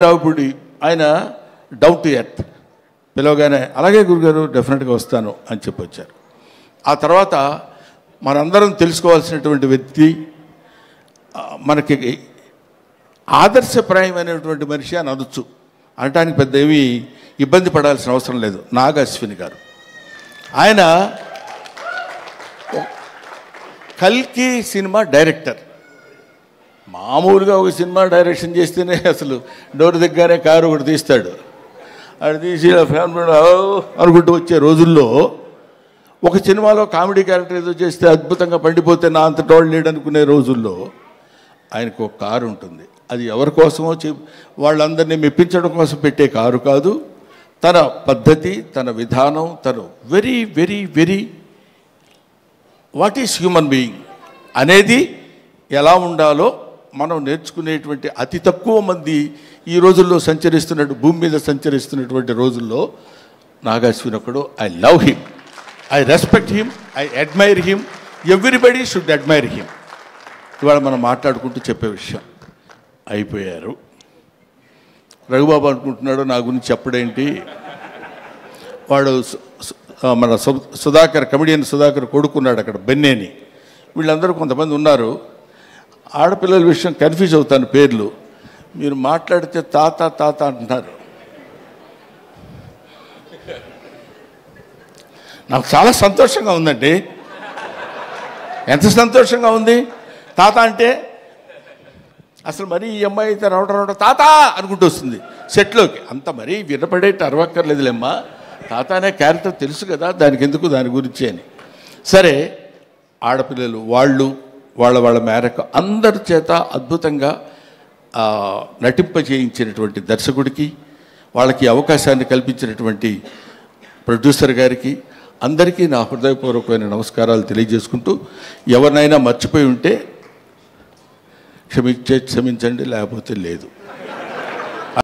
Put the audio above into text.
రావుపూడి ఆయన down to earth పిలవగానే అలాగే గురుగారు డెఫినెట్గా వస్తాను అని చెప్పి వచ్చారు. ఆ తర్వాత మనందరం తెలుసుకోవాల్సినటువంటి వ్యక్తి, మనకి ఆదర్శప్రాయమైనటువంటి మనిషి అని అనొచ్చు, అనటానికి పెద్ద ఏమీ ఇబ్బంది పడాల్సిన అవసరం లేదు. నాగ్ అశ్విన్ గారు, ఆయన కల్కి సినిమా డైరెక్టర్. మామూలుగా ఒక సినిమా డైరెక్షన్ చేస్తేనే అసలు డోర్ దగ్గరే కారు ఒకటి తీస్తాడు, అది తీసి ఫ్యామిలీ అనుకుంటూ వచ్చే రోజుల్లో ఒక సినిమాలో కామెడీ క్యారెక్టర్ ఏదో చేస్తే అద్భుతంగా పండిపోతే నా అంత టోళ్ళు లేడు అనుకునే రోజుల్లో ఆయనకు ఒక కారు ఉంటుంది. అది ఎవరి కోసమో వాళ్ళందరినీ మెప్పించడం కోసం పెట్టే కారు కాదు. తన పద్ధతి, తన విధానం, తను very very very what is human being అనేది ఎలా ఉండాలో మనం నేర్చుకునేటువంటి అతి తక్కువ మంది ఈ రోజుల్లో భూమి మీద సంచరిస్తున్నటువంటి రోజుల్లో నాగ్ అశ్విన్ ఒకడు. I love him, I respect him, I admire him, everybody should admire him. ఇవాళ మనం మాట్లాడుకుంటూ చెప్పే విషయం అయిపోయారు. రఘుబాబు అనుకుంటున్నాడు నా గురించి చెప్పడేంటి, వాడు మన సుధాకర్, కమెడియన్ సుధాకర్ కొడుకున్నాడు అక్కడ బెన్నేని. వీళ్ళందరూ కొంతమంది ఉన్నారు, ఆడపిల్లల విషయం కన్ఫ్యూజ్ అవుతాను పేర్లు. మీరు మాట్లాడితే తాత తాత అంటున్నారు. నాకు చాలా సంతోషంగా ఉందండి. ఎంత సంతోషంగా ఉంది తాత అంటే. అసలు మరీ ఈ అమ్మాయి అయితే రావడం తాత అనుకుంటూ వస్తుంది సెట్లోకి. అంత మరీ వినపడేటి అరవక్కర్లేదులేమ్మా, తాత అనే క్యారెక్టర్ తెలుసు కదా, దానికి ఎందుకు దాని గురించి అని. సరే, ఆడపిల్లలు వాళ్ళ మేరకు అందరి చేత అద్భుతంగా నటింపజేయించినటువంటి దర్శకుడికి, వాళ్ళకి అవకాశాన్ని కల్పించినటువంటి ప్రొడ్యూసర్ గారికి, అందరికీ నా హృదయపూర్వకమైన నమస్కారాలు తెలియజేసుకుంటూ, ఎవరినైనా మర్చిపోయి ఉంటే క్షమించండి, లేకపోతే లేదు.